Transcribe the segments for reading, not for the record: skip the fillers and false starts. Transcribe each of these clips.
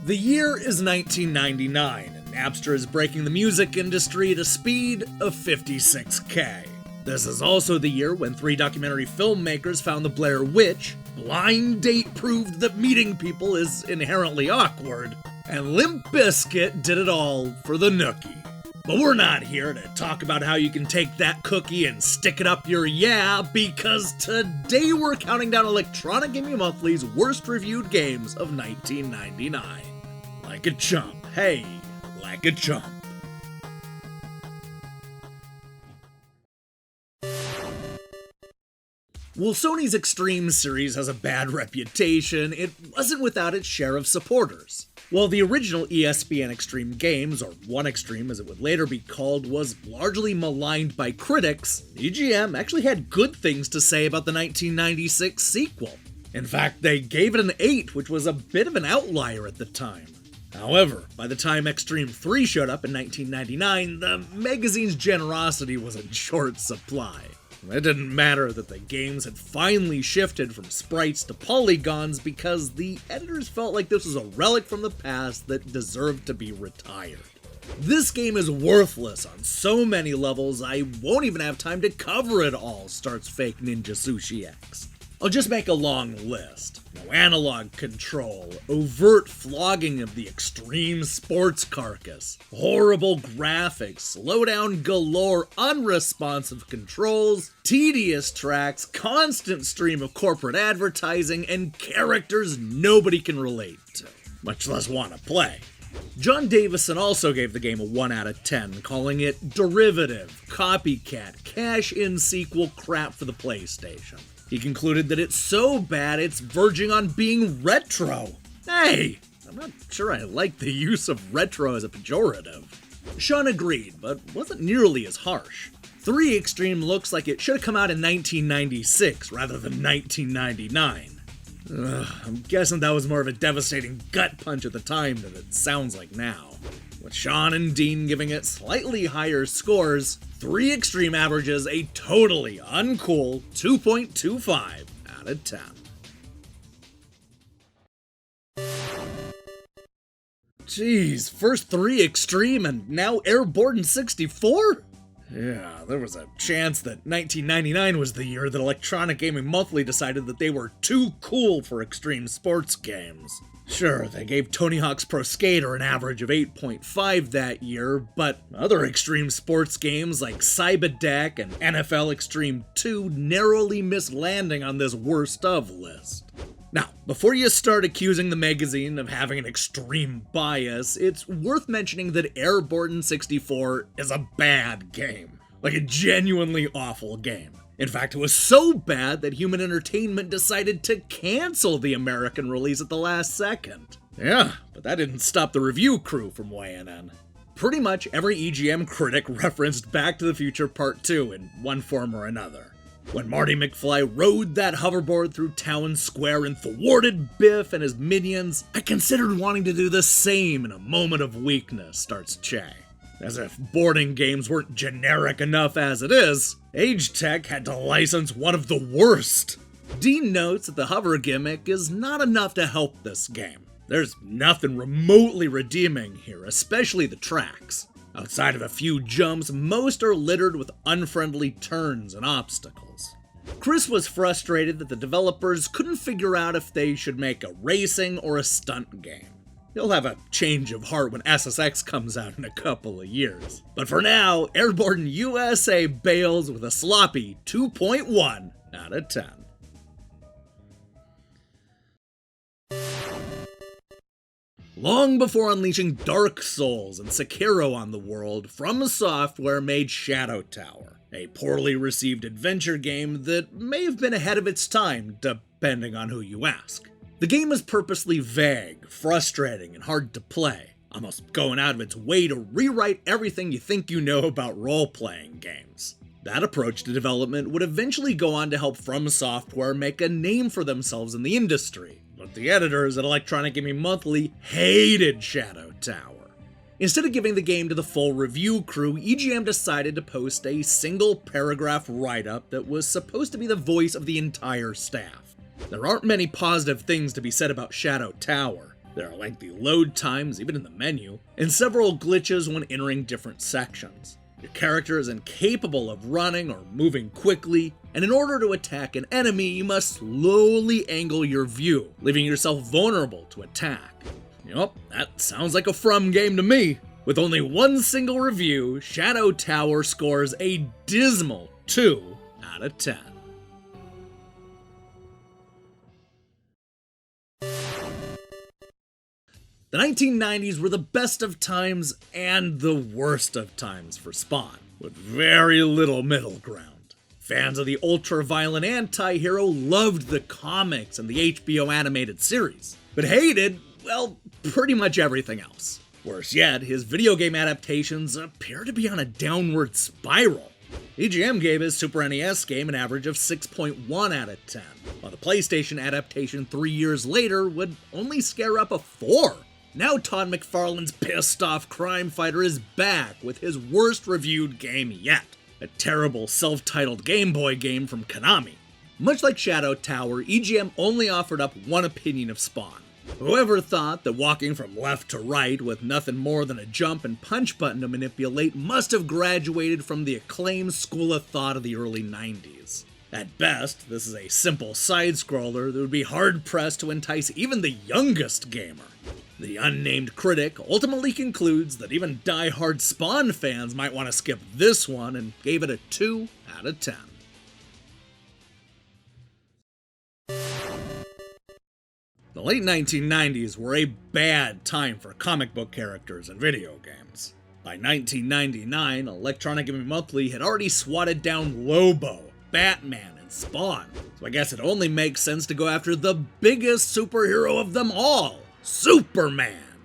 The year is 1999, and Napster is breaking the music industry at a speed of 56K. This is also the year when 3 documentary filmmakers found the Blair Witch, blind date proved that meeting people is inherently awkward, and Limp Bizkit did it all for the Nookie. But we're not here to talk about how you can take that cookie and stick it up your because today we're counting down Electronic Gaming Monthly's worst reviewed games of 1999. Like a chump. Hey, like a chump. While Sony's Xtreme series has a bad reputation, it wasn't without its share of supporters. While the original ESPN Xtreme Games, or 1Xtreme as it would later be called, was largely maligned by critics, EGM actually had good things to say about the 1996 sequel. In fact, they gave it an 8, which was a bit of an outlier at the time. However, by the time Xtreme III showed up in 1999, the magazine's generosity was in short supply. It didn't matter that the games had finally shifted from sprites to polygons because the editors felt like this was a relic from the past that deserved to be retired. This game is worthless on so many levels I won't even have time to cover it all, starts Fake Ninja Sushi X. I'll just make a long list. No analog control, overt flogging of the extreme sports carcass, horrible graphics, slowdown galore, unresponsive controls, tedious tracks, constant stream of corporate advertising, and characters nobody can relate to, much less want to play. John Davison also gave the game a 1 out of 10, calling it derivative, copycat, cash-in sequel crap for the PlayStation. He concluded that it's so bad it's verging on being retro. Hey, I'm not sure I like the use of retro as a pejorative. Sean agreed, but wasn't nearly as harsh. 3 Xtreme looks like it should have come out in 1996 rather than 1999. I'm guessing that was more of a devastating gut punch at the time than it sounds like now. With Sean and Dean giving it slightly higher scores, 3 Xtreme averages a totally uncool 2.25 out of 10. Jeez, first 3 Xtreme and now Airboard in 64? Yeah, there was a chance that 1999 was the year that Electronic Gaming Monthly decided that they were too cool for extreme sports games. Sure, they gave Tony Hawk's Pro Skater an average of 8.5 that year, but other extreme sports games like Cyberdeck and NFL Xtreme II narrowly missed landing on this worst of list. Now, before you start accusing the magazine of having an extreme bias, it's worth mentioning that Airboard in 64 is a bad game. Like a genuinely awful game. In fact, it was so bad that Human Entertainment decided to cancel the American release at the last second. Yeah, but that didn't stop the review crew from weighing in. Pretty much every EGM critic referenced Back to the Future Part 2 in one form or another. When Marty McFly rode that hoverboard through Town Square and thwarted Biff and his minions, I considered wanting to do the same in a moment of weakness, starts Che. As if Boardin games weren't generic enough as it is, Age Tech had to license one of the worst. Dean notes that the hover gimmick is not enough to help this game. There's nothing remotely redeeming here, especially the tracks. Outside of a few jumps, most are littered with unfriendly turns and obstacles. Chris was frustrated that the developers couldn't figure out if they should make a racing or a stunt game. He'll have a change of heart when SSX comes out in a couple of years. But for now, Airboard USA bails with a sloppy 2.1 out of 10. Long before unleashing Dark Souls and Sekiro on the world, From Software made Shadow Tower, a poorly received adventure game that may have been ahead of its time, depending on who you ask. The game is purposely vague, frustrating, and hard to play, almost going out of its way to rewrite everything you think you know about role-playing games. That approach to development would eventually go on to help From Software make a name for themselves in the industry, but the editors at Electronic Gaming Monthly hated Shadow Tower. Instead of giving the game to the full review crew, EGM decided to post a single-paragraph write-up that was supposed to be the voice of the entire staff. There aren't many positive things to be said about Shadow Tower. There are lengthy load times, even in the menu, and several glitches when entering different sections. Your character is incapable of running or moving quickly, and in order to attack an enemy, you must slowly angle your view, leaving yourself vulnerable to attack. Yup, that sounds like a From game to me. With only one single review, Shadow Tower scores a dismal 2 out of 10. The 1990s were the best of times and the worst of times for Spawn, with very little middle ground. Fans of the ultra-violent anti-hero loved the comics and the HBO animated series, but hated, well, pretty much everything else. Worse yet, his video game adaptations appear to be on a downward spiral. EGM gave his Super NES game an average of 6.1 out of 10, while the PlayStation adaptation 3 years later would only scare up a 4. Now Todd McFarlane's pissed-off crime fighter is back with his worst reviewed game yet, a terrible self-titled Game Boy game from Konami. Much like Shadow Tower, EGM only offered up one opinion of Spawn. Whoever thought that walking from left to right with nothing more than a jump and punch button to manipulate must have graduated from the acclaimed school of thought of the early 90s. At best, this is a simple side-scroller that would be hard-pressed to entice even the youngest gamer. The unnamed critic ultimately concludes that even die-hard Spawn fans might want to skip this one and gave it a 2 out of 10. The late 1990s were a bad time for comic book characters in video games. By 1999, Electronic Gaming Monthly had already swatted down Lobo, Batman, and Spawn, so I guess it only makes sense to go after the biggest superhero of them all, Superman.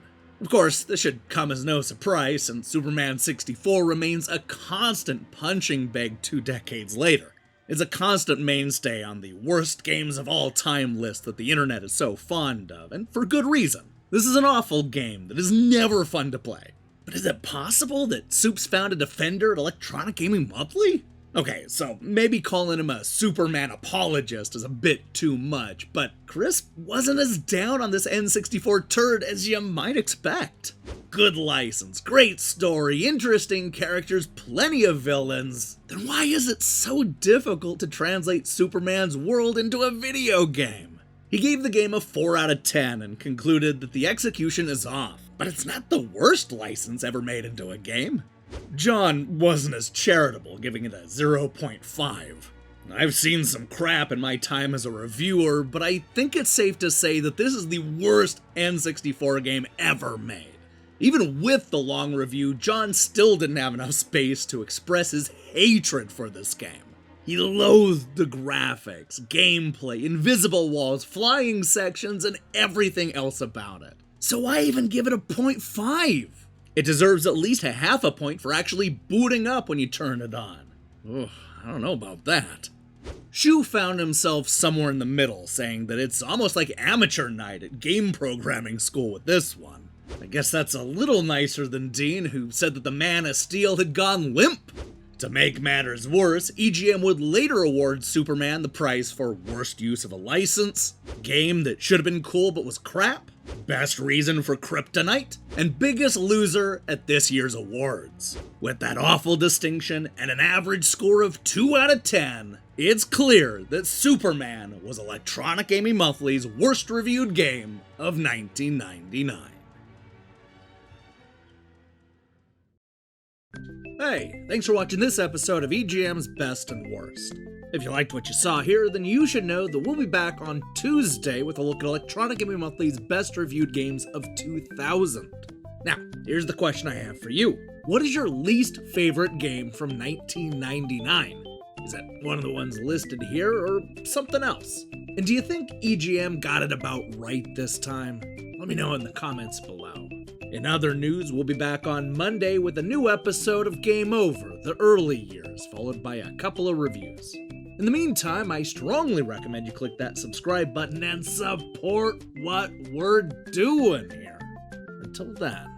Of course, this should come as no surprise since Superman 64 remains a constant punching bag 2 decades later. It's a constant mainstay on the worst games of all time list that the internet is so fond of, and for good reason. This is an awful game that is never fun to play. But is it possible that Supes found a defender at Electronic Gaming Monthly? Okay, so maybe calling him a Superman apologist is a bit too much, but Chris wasn't as down on this N64 turd as you might expect. Good license, great story, interesting characters, plenty of villains. Then why is it so difficult to translate Superman's world into a video game? He gave the game a 4 out of 10 and concluded that the execution is off, but it's not the worst license ever made into a game. John wasn't as charitable, giving it a 0.5. I've seen some crap in my time as a reviewer, but I think it's safe to say that this is the worst N64 game ever made. Even with the long review, John still didn't have enough space to express his hatred for this game. He loathed the graphics, gameplay, invisible walls, flying sections, and everything else about it. So why even give it a 0.5? It deserves at least a half a point for actually booting up when you turn it on. Ugh, I don't know about that. Shu found himself somewhere in the middle, saying that it's almost like amateur night at game programming school with this one. I guess that's a little nicer than Dean, who said that the Man of Steel had gone limp. To make matters worse, EGM would later award Superman the prize for worst use of a license, game that should have been cool but was crap, best reason for kryptonite, and biggest loser at this year's awards. With that awful distinction and an average score of 2 out of 10, it's clear that Superman was Electronic Gaming Monthly's worst reviewed game of 1999. Hey, thanks for watching this episode of EGM's Best and Worst. If you liked what you saw here, then you should know that we'll be back on Tuesday with a look at Electronic Gaming Monthly's best reviewed games of 2000. Now, here's the question I have for you. What is your least favorite game from 1999? Is that one of the ones listed here, or something else? And do you think EGM got it about right this time? Let me know in the comments below. In other news, we'll be back on Monday with a new episode of Game Over, the early years, followed by a couple of reviews. In the meantime, I strongly recommend you click that subscribe button and support what we're doing here. Until then.